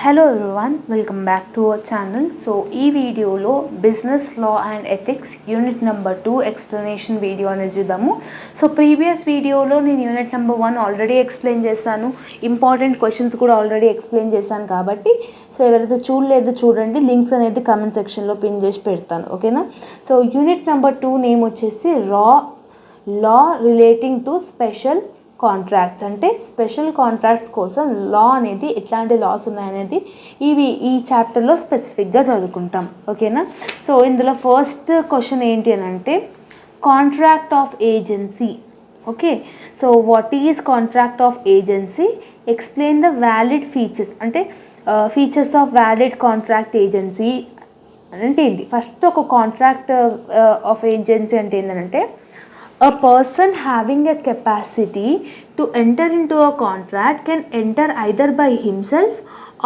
Hello everyone, welcome back to our channel. So ఈ వీడియోలో business law and ethics unit number 2 explanation video అనేది చూద్దాము. So previous వీడియోలో నేను యూనిట్ నెంబర్ 1 ఆల్రెడీ ఎక్స్ప్లెయిన్ చేశాను, important questions కూడా ఆల్రెడీ ఎక్స్ప్లెయిన్ చేశాను. కాబట్టి సో ఎవరైతే చూడలేదు చూడండి, లింక్స్ అనేది కామెంట్ సెక్షన్లో పిన్ చేసి పెడతాను, ఓకేనా. సో యూనిట్ నెంబర్ 2 నేమ్ వచ్చేసి లా రిలేటింగ్ టు స్పెషల్ కాంట్రాక్ట్స్. అంటే స్పెషల్ కాంట్రాక్ట్స్ కోసం లా అనేది ఎట్లాంటి లాస్ ఉన్నాయనేది ఈ చాప్టర్లో స్పెసిఫిక్గా చదువుకుంటాం, ఓకేనా. సో ఇందులో ఫస్ట్ క్వశ్చన్ ఏంటి అని అంటే contract of agency. Okay, so what is contract of agency? Explain the valid features. అంటే features of valid contract agency అంటే ఏంటి? ఫస్ట్ ఒక కాంట్రాక్ట్ ఆఫ్ ఏజెన్సీ అంటే ఏంటంటే a person having a capacity to enter into a contract can enter either by himself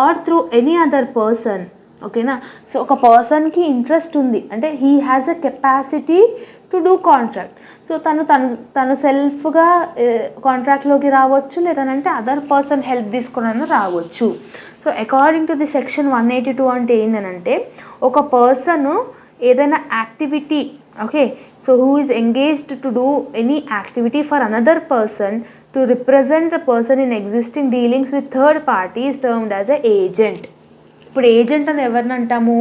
or through any other person. ఓకేనా. So ఒక పర్సన్కి interest ఉంది అంటే he has a capacity to do contract. So తను సెల్ఫ్గా కాంట్రాక్ట్లోకి రావచ్చు, లేదంటే అదర్ పర్సన్ హెల్ప్ తీసుకుని రావచ్చు. So according to the section 182 అంటే ఏంటంటే ఒక పర్సన్ ఏదైనా activity, okay, so who is engaged to do any activity for another person to represent the person in existing dealings with third party is termed as a agent. ఇప్పుడు agent అని ఎవరిని అంటాము?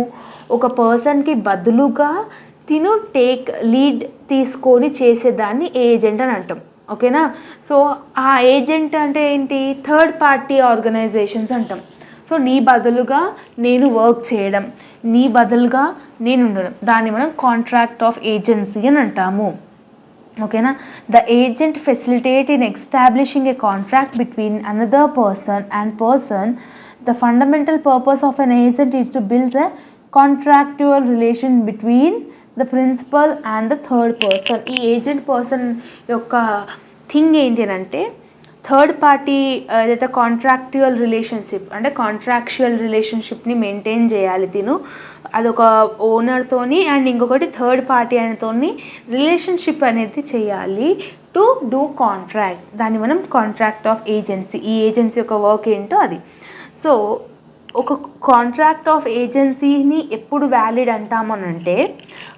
ఒక పర్సన్కి బదులుగా తిను లీడ్ తీసుకొని చేసేదాన్ని ఏజెంట్ అని అంటాం, ఓకేనా. సో ఆ ఏజెంట్ అంటే ఏంటి? థర్డ్ పార్టీ ఆర్గనైజేషన్స్ అంటాం. సో నీ బదులుగా నేను వర్క్ చేయడం, నీ బదులుగా నేను ఉండడం, దాన్ని మనం కాంట్రాక్ట్ ఆఫ్ ఏజెన్సీ అని అంటాము, ఓకేనా. The agent facilitate in establishing a contract between another person and person. The fundamental purpose of an agent is to build a contractual relation between the principal and the third person. ఈ agent person యొక్క thing ఏంటి అని అంటే third party ఏదైతే contractual relationship అంటే contractual రిలేషన్షిప్ని maintain చేయాలి తిను. అదొక ఓనర్తోని అండ్ ఇంకొకటి థర్డ్ పార్టీ ఆయనతోని రిలేషన్షిప్ అనేది చేయాలి టు డూ కాంట్రాక్ట్. దాన్ని మనం కాంట్రాక్ట్ ఆఫ్ ఏజెన్సీ. ఈ ఏజెన్సీ యొక్క వర్క్ ఏంటో అది. సో ఒక కాంట్రాక్ట్ ఆఫ్ ఏజెన్సీని ఎప్పుడు వ్యాలిడ్ అంటామనంటే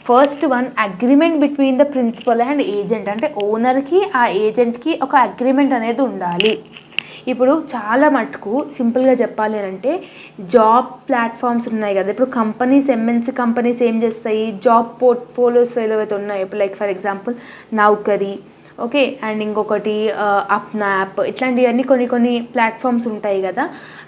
first one agreement between the principal and agent. అంటే ఓనర్కి ఆ ఏజెంట్కి ఒక అగ్రిమెంట్ అనేది ఉండాలి. ఇప్పుడు చాలా మటుకు సింపుల్గా చెప్పాలి అంటే జాబ్ ప్లాట్ఫామ్స్ ఉన్నాయి కదా, ఇప్పుడు ఎంఎన్సీ కంపెనీస్ ఏం చేస్తాయి? జాబ్ పోర్ట్ఫోలియోస్ ఏదైతే ఉన్నాయో, ఇప్పుడు like for example Naukri, okay, and ఇంకొకటి అప్నా యాప్, ఇట్లాంటివన్నీ కొన్ని ప్లాట్ఫామ్స్ ఉంటాయి కదా,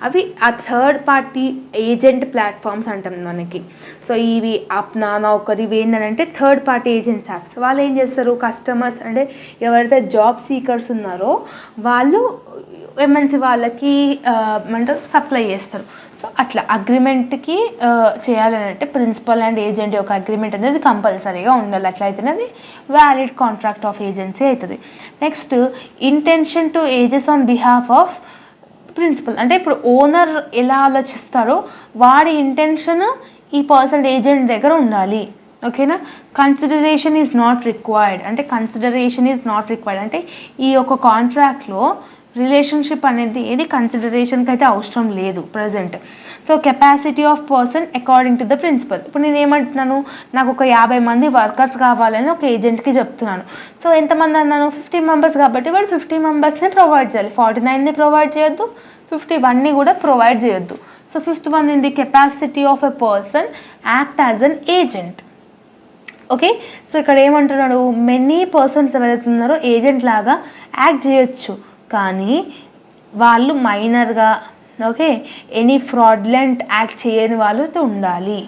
అవి ఆ థర్డ్ పార్టీ ఏజెంట్ ప్లాట్ఫామ్స్ అంటాం మనకి. సో ఇవి అప్నా, నౌకరీ ఇవి ఏంటంటే థర్డ్ పార్టీ ఏజెంట్స్ యాప్స్. వాళ్ళు ఏం చేస్తారు? కస్టమర్స్ అంటే ఎవరైతే జాబ్ సీకర్స్ ఉన్నారో వాళ్ళు ఎంఎన్సీ వాళ్ళకి ఏమంటారు సప్లై చేస్తారు. సో అట్లా అగ్రిమెంట్కి చేయాలని అంటే ప్రిన్సిపల్ అండ్ ఏజెంట్ యొక్క అగ్రిమెంట్ అనేది కంపల్సరీగా ఉండాలి. అట్లయితేనే అది వ్యాలిడ్ కాంట్రాక్ట్ ఆఫ్ ఏజెన్సీ అవుతుంది. నెక్స్ట్ ఇంటెన్షన్ టు ఏజెస్ ఆన్ బిహాఫ్ ఆఫ్ ప్రిన్సిపల్. అంటే ఇప్పుడు ఓనర్ ఎలా ఆలోచిస్తాడో వాడి ఇంటెన్షన్ ఈ పర్సన్ ఏజెంట్ దగ్గర ఉండాలి, ఓకేనా. Consideration is not required. అంటే కన్సిడరేషన్ ఈజ్ నాట్ రిక్వైర్డ్ అంటే ఈ యొక్క కాంట్రాక్ట్లో రిలేషన్షిప్ అనేది ఏది కన్సిడరేషన్కి అయితే అవసరం లేదు present. So capacity of person according to the principal. ఇప్పుడు నేను ఏమంటున్నాను? నాకు ఒక 50 మంది వర్కర్స్ కావాలని ఒక ఏజెంట్కి చెప్తున్నాను. సో ఎంతమంది అన్నాను? 50 మెంబర్స్. కాబట్టి వాడు 50 మెంబర్స్ని ప్రొవైడ్ చేయాలి. 49ని ప్రొవైడ్ చేయొద్దు, 51ని కూడా ప్రొవైడ్ చేయొద్దు. So 5th one in the capacity of a person act as an agent. Okay, so ఇక్కడ ఏమంటున్నాడు? మెనీ పర్సన్స్ ఎవరైతే ఉన్నారో ఏజెంట్ లాగా యాక్ట్ చేయొచ్చు, కానీ వాళ్ళు మైనర్గా, ఓకే, ఎనీ ఫ్రాడ్లెంట్ యాక్ట్ చేయని వాళ్ళతో ఉండాలి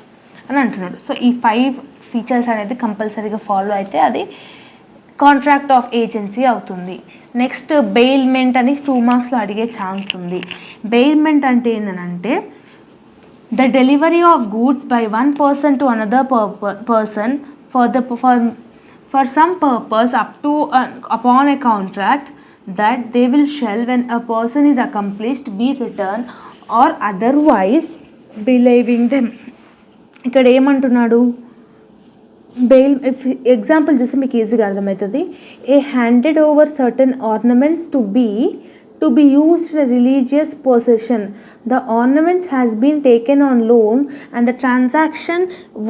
అని అంటున్నాడు. సో ఈ 5 ఫీచర్స్ అనేది కంపల్సరీగా ఫాలో అయితే అది కాంట్రాక్ట్ ఆఫ్ ఏజెన్సీ అవుతుంది. నెక్స్ట్ బెయిల్మెంట్ అని 2 మార్క్స్లో అడిగే ఛాన్స్ ఉంది. బెయిల్మెంట్ అంటే ఏంటంటే the delivery of goods by one person to another person for some purpose up to upon a contract that they will shall when a person is accomplished be returned or otherwise believing them. ఇక్కడ ఏమంటున్నాడు? Bail example చూస్తే మీకు ఈజీగా అర్థమవుతుంది. A handed over certain ornaments to B to be used in a religious possession. The ornaments has been taken on loan and the transaction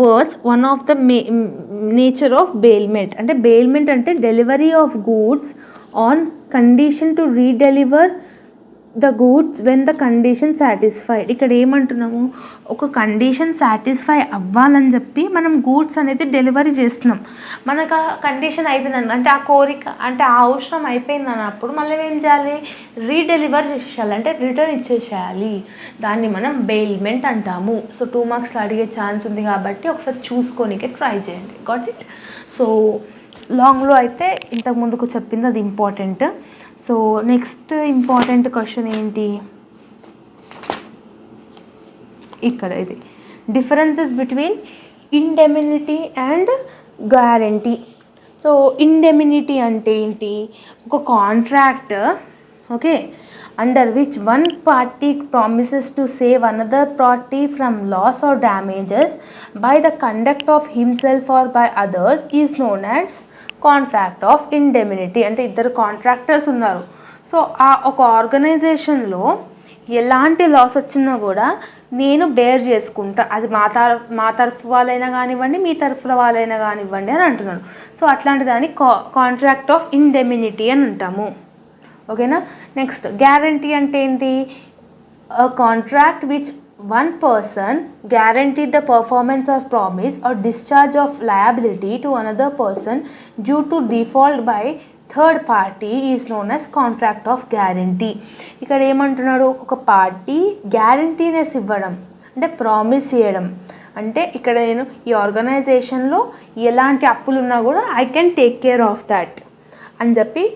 was one of the nature of bailment. అంటే bailment అంటే delivery of goods on condition to redeliver the goods when the condition satisfied. ఇక్కడ ఏమంటున్నాము, ఒక condition satisfy అవ్వాలని చెప్పి మనం goods అనేది delivery చేస్తున్నాం. మనకు ఆ కండిషన్ అయిపోయిందని అంటే ఆ కోరిక అంటే ఆ అవసరం అయిపోయింది అన్నప్పుడు మళ్ళీ ఏం చేయాలి, రీడెలివర్ చేసేయాలి, అంటే రిటర్న్ ఇచ్చేసేయాలి. దాన్ని మనం బెయిల్మెంట్ అంటాము. సో 2 మార్క్స్ అడిగే ఛాన్స్ ఉంది కాబట్టి ఒకసారి చూసుకోనికే ట్రై చేయండి. Got it. సో లాంగ్లో అయితే ఇంతకు ముందుకు చెప్పింది అది important. So next important question ఏంటి, ఇక్కడ ఇది differences between indemnity and guarantee. So indemnity అంటే ఏంటి, ఒక contract okay under which one party promises to save another party from loss or damages by the conduct of himself or by others is known as contract of indemnity. అంటే ఇద్దరు contractors ఉన్నారు. So ఆ ఒక ఆర్గనైజేషన్లో ఎలాంటి loss వచ్చినా కూడా నేను బేర్ చేసుకుంటా, అది మా తరఫు వాళ్ళైనా కానివ్వండి మీ తరఫుల వాళ్ళైనా కానివ్వండి అని అంటున్నాను. సో అట్లాంటి దాన్ని కాంట్రాక్ట్ ఆఫ్ ఇండెమినిటీ అని అంటాము. ఓకేనా. నెక్స్ట్ గ్యారంటీ అంటే ఏంటి, contract which one person guaranteed the performance of promise or discharge of liability to another person due to default by third party is known as contract of guarantee. ఇక్కడ ఏమంటున్నాడు, ఒక party గ్యారంటీనెస్ ఇవ్వడం అంటే promise చేయడం. అంటే ఇక్కడ నేను ఈ ఆర్గనైజేషన్లో ఎలాంటి అప్పులు ఉన్నా కూడా I can take care of that అని చెప్పి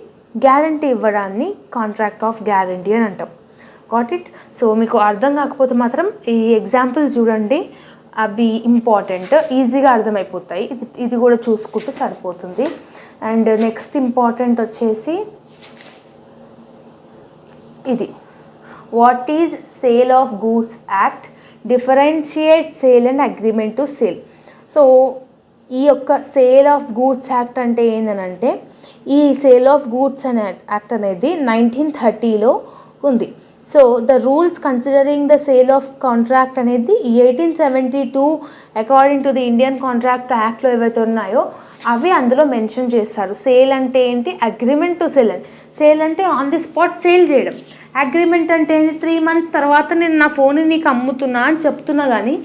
గ్యారంటీ ఇవ్వడాన్ని కాంట్రాక్ట్ ఆఫ్ గ్యారంటీ అని అంటాం. Got it. సో మీకు అర్థం కాకపోతే మాత్రం ఈ ఎగ్జాంపుల్ చూడండి, అవి ఇంపార్టెంట్, ఈజీగా అర్థమైపోతాయి. ఇది కూడా చూసుకుంటే సరిపోతుంది. అండ్ నెక్స్ట్ ఇంపార్టెంట్ వచ్చేసి ఇది, what is sale of goods act, differentiate sale and agreement to sale. So ఈ యొక్క సేల్ ఆఫ్ గూడ్స్ యాక్ట్ అంటే ఏంటంటే, ఈ సేల్ ఆఫ్ గూడ్స్ అనే యాక్ట్ అనేది 1930లో ఉంది. So the rules considering the sale of contract అనేది 1872 according to the Indian contract యాక్ట్లో ఏవైతే ఉన్నాయో అవి అందులో మెన్షన్ చేస్తారు. సేల్ అంటే ఏంటి, అగ్రిమెంట్ టు సేల్ అండి. సేల్ అంటే ఆన్ ది స్పాట్ సేల్ చేయడం. అగ్రిమెంట్ అంటే ఏంటి, 3 months తర్వాత నేను నా ఫోన్ని నీకు అమ్ముతున్నా అని చెప్తున్నా కానీ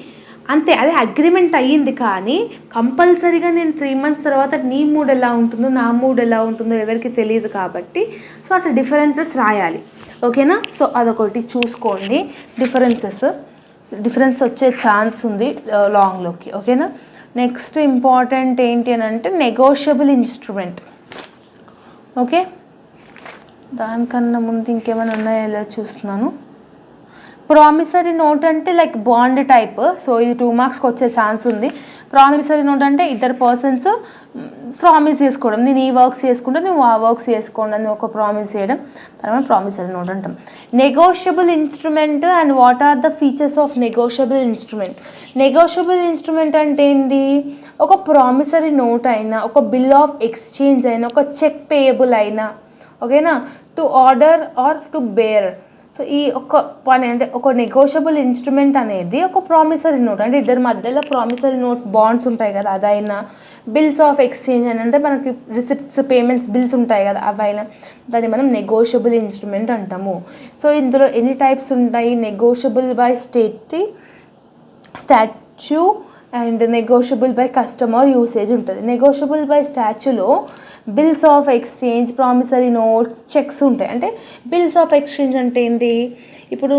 అంతే, అది అగ్రిమెంట్ అయ్యింది. కానీ కంపల్సరీగా నేను 3 months తర్వాత నీ మూడ్ ఎలా ఉంటుందో నా మూడ్ ఎలా ఉంటుందో ఎవరికి తెలియదు కాబట్టి సో అట్లా డిఫరెన్సెస్ రాయాలి. ఓకేనా. సో అదొకటి చూసుకోండి, డిఫరెన్స్ వచ్చే ఛాన్స్ ఉంది లాంగ్లోకి. ఓకేనా. నెక్స్ట్ ఇంపార్టెంట్ ఏంటి అని అంటే నెగోషియబుల్ ఇన్స్ట్రుమెంట్. ఓకే, దానికన్నా ముందు ఇంకేమైనా ఉన్నాయో ఎలా చూస్తున్నాను. ప్రామిసరీ నోట్ అంటే లైక్ బాండ్ టైప్. సో ఇది 2 మార్క్స్కి వచ్చే ఛాన్స్ ఉంది. ప్రామిసరీ నోట్ అంటే ఇద్దరు పర్సన్స్ ప్రామిస్ చేసుకోవడం, నేను ఈ వర్క్స్ చేసుకుంటే నువ్వు ఆ వర్క్స్ చేసుకోండి అని ఒక ప్రామిస్ చేయడం, తర్వాత ప్రామిసరీ నోట్ అంటాం. Negotiable instrument and what are the features of negotiable instrument. Negotiable instrument అంటే ఏంది, ఒక ప్రామిసరీ నోట్ అయినా, ఒక బిల్ ఆఫ్ ఎక్స్చేంజ్ అయినా, ఒక చెక్ పేయబుల్ అయినా, ఓకేనా, to order or to bearer. So ఈ ఒక పని అంటే ఒక నెగోషియబుల్ ఇన్స్ట్రుమెంట్ అనేది ఒక ప్రామిసరీ నోట్, అంటే ఇద్దరి మధ్యలో ప్రామిసరీ నోట్ బాండ్స్ ఉంటాయి కదా అదైనా, బిల్స్ ఆఫ్ ఎక్స్చేంజ్ అని అంటే మనకి రిసిప్ట్స్ పేమెంట్స్ బిల్స్ ఉంటాయి కదా అవైనా, దాన్ని మనం నెగోషియబుల్ ఇన్స్ట్రుమెంట్ అంటాము. సో ఇందులో ఎన్ని టైప్స్ ఉంటాయి, negotiable by statute and negotiable by customer usage ఉంటుంది. నెగోషియబుల్ బై స్టాచ్యూలో bills of exchange, promissory notes, cheques ఉంటాయి. అంటే బిల్స్ ఆఫ్ ఎక్స్చేంజ్ అంటే ఏంటి, ఇప్పుడు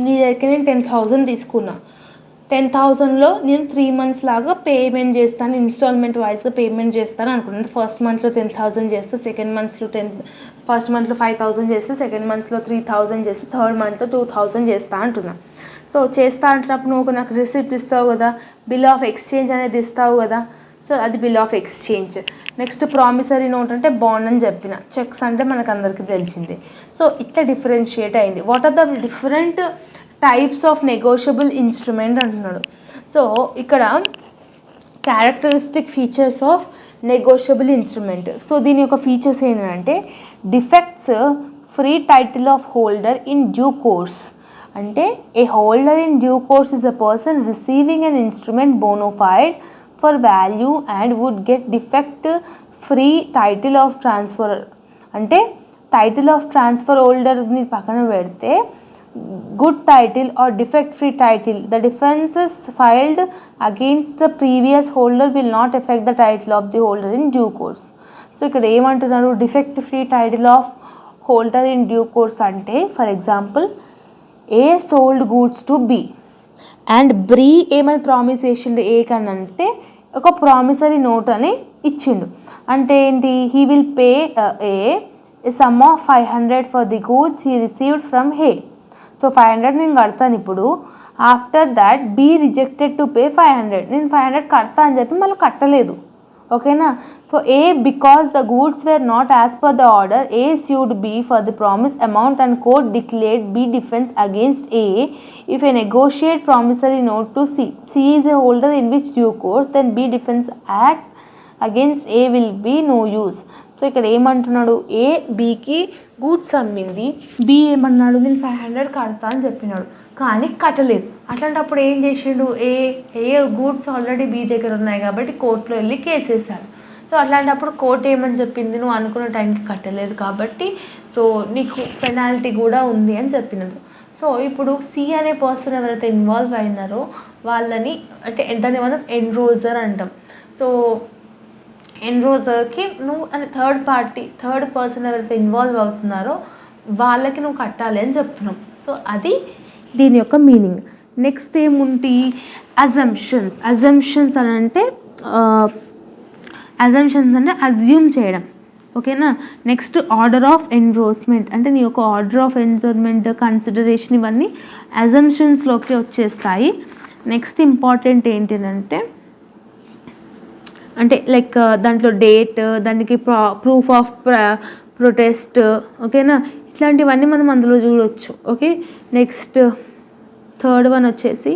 నీ దగ్గర నేను 10,000 తీసుకున్నా, 10,000లో నేను 3 months లాగా పేమెంట్ చేస్తాను, ఇన్స్టాల్మెంట్ వైజ్గా పేమెంట్ చేస్తాను అనుకున్నాను. ఫస్ట్ మంత్లో 10,000 చేస్తే, ఫస్ట్ మంత్లో 5,000 చేస్తే, సెకండ్ మంత్లో 3,000 చేస్తే, థర్డ్ మంత్లో 2,000 చేస్తా అంటున్నా. సో చేస్తా అంటున్నప్పుడు నువ్వు నాకు రిసిప్ట్ ఇస్తావు కదా, బిల్ ఆఫ్ ఎక్స్చేంజ్ అనేది ఇస్తావు కదా, సో అది bill of exchange. Next promissory note అంటే బాండ్ అని చెప్పిన, చెక్స్ అంటే మనకు అందరికీ తెలిసింది. సో ఇట్లా డిఫరెన్షియేట్ అయింది. What are the different types of negotiable instrument అంటున్నాడు. సో ఇక్కడ characteristic features of negotiable instrument. So దీని యొక్క ఫీచర్స్ ఏంటంటే defects free title of holder in due course. అంటే a holder in due course is a person receiving an instrument bona fide for value and would get defect free title of transfer. అంటే title of transfer హోల్డర్ని పక్కన పెడితే good title or defect free title, the defences filed against the previous holder will not effect the title of the holder in due course. So ఇక్కడ ఏమంటున్నారు, defect free title of holder in due course అంటే for example A sold goods to B and బ్రీ ఏమని promise చేసిండు ఏ కన్నా అంటే ఒక promissory note అని ఇచ్చిండు. అంటే ఏంటి, he will pay a sum of 500 for the goods he received from A. So 500 నేను కడతాను ఇప్పుడు. After that B rejected to pay 500. నేను 500 కడతా అని చెప్పి మళ్ళీ కట్టలేదు. ఓకేనా. So A because the goods were not as per the order A sued B for the promised amount and court declared B defense against A if a negotiate promissory note to C. C is a holder in which due course then B defense act against A will be no use. So ఇక్కడ ఏమంటున్నాడు, ఏ బీకి goods అమ్మింది, B ఏమన్నాడు నేను 500 కడతా అని చెప్పినాడు కానీ కట్టలేదు. అట్లాంటప్పుడు ఏం చేసిండు, ఏ గూడ్స్ ఆల్రెడీ బి దగ్గర ఉన్నాయి కాబట్టి కోర్టులో వెళ్ళి కేసు వేశాడు. సో అట్లాంటప్పుడు కోర్టు ఏమని చెప్పింది, నువ్వు అనుకున్న టైంకి కట్టలేదు కాబట్టి సో నీకు పెనాల్టీ కూడా ఉంది అని చెప్పినది. సో ఇప్పుడు సి అనే పర్సన్ ఎవరైతే ఇన్వాల్వ్ అయినారో వాళ్ళని అంటే దాన్ని మనం ఎన్రోజర్ అంటాం. సో ఎన్రోజర్కి నువ్వు అని థర్డ్ పర్సన్ ఎవరైతే ఇన్వాల్వ్ అవుతున్నారో వాళ్ళకి నువ్వు కట్టాలి అని చెప్తున్నాం. సో అది దీని యొక్క మీనింగ్. నెక్స్ట్ ఏముంటి, అజంప్షన్స్ అని అంటే అజ్యూమ్ చేయడం. ఓకేనా. నెక్స్ట్ ఆర్డర్ ఆఫ్ ఎన్రోల్మెంట్ అంటే నీ యొక్క ఆర్డర్ ఆఫ్ ఎన్రోల్మెంట్ కన్సిడరేషన్ ఇవన్నీ అజంప్షన్స్లోకి వచ్చేస్తాయి. నెక్స్ట్ ఇంపార్టెంట్ ఏంటంటే అంటే లైక్ దాంట్లో డేట్, దానికి ప్రూఫ్ ఆఫ్ ప్రొటెస్ట్. ఓకేనా. ఇట్లాంటివన్నీ మనం అందులో చూడవచ్చు. ఓకే. నెక్స్ట్ థర్డ్ వన్ వచ్చేసి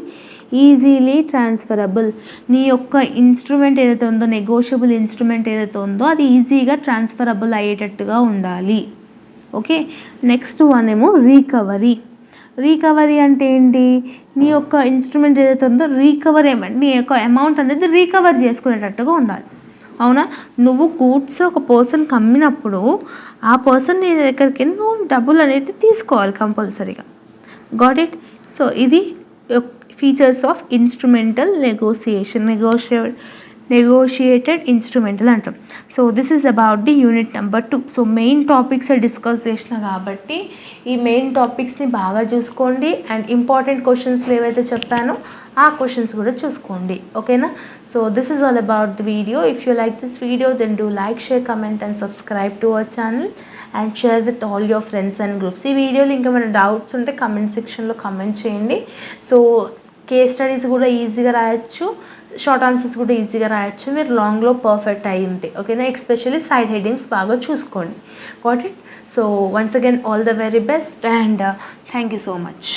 ఈజీలీ ట్రాన్స్ఫరబుల్. నీ యొక్క ఇన్స్ట్రుమెంట్ ఏదైతే ఉందో, నెగోషియబుల్ ఇన్స్ట్రుమెంట్ ఏదైతే ఉందో అది ఈజీగా ట్రాన్స్ఫరబుల్ అయ్యేటట్టుగా ఉండాలి. ఓకే. నెక్స్ట్ వన్ ఏమో రీకవరీ అంటే ఏంటి, నీ యొక్క ఇన్స్ట్రుమెంట్ ఏదైతే ఉందో నీ యొక్క అమౌంట్ అనేది రీకవర్ చేసుకునేటట్టుగా ఉండాలి. అవునా. నువ్వు గూడ్స్ ఒక పర్సన్కి అమ్మినప్పుడు ఆ పర్సన్ నీ దగ్గరికి నువ్వు డబ్బులు అనేది తీసుకోవాలి కంపల్సరీగా. Got it. సో ఇది features of instrumental negotiated instrumental అంటాం. So this is about the unit number 2. So main topics discuss చేసిన కాబట్టి ఈ మెయిన్ టాపిక్స్ని బాగా చూసుకోండి అండ్ ఇంపార్టెంట్ క్వశ్చన్స్లో ఏవైతే చెప్పానో ఆ క్వశ్చన్స్ కూడా చూసుకోండి. ఓకేనా. So this is all about the video. If you like this video then do like, share, comment and subscribe to our channel and share with all your friends and groups. ఈ వీడియోలో ఇంకేమైనా doubts ఉంటే comment సెక్షన్లో comment చేయండి. So case studies కూడా ఈజీగా రాయొచ్చు, short answers కూడా ఈజీగా రాయొచ్చు మీరు లాంగ్లో పర్ఫెక్ట్ అయి ఉంటే. ఓకేనా. ఎస్పెషల్లీ సైడ్ హెడ్డింగ్స్ బాగా చూసుకోండి. Got it. So once again all the very best and thank you so much.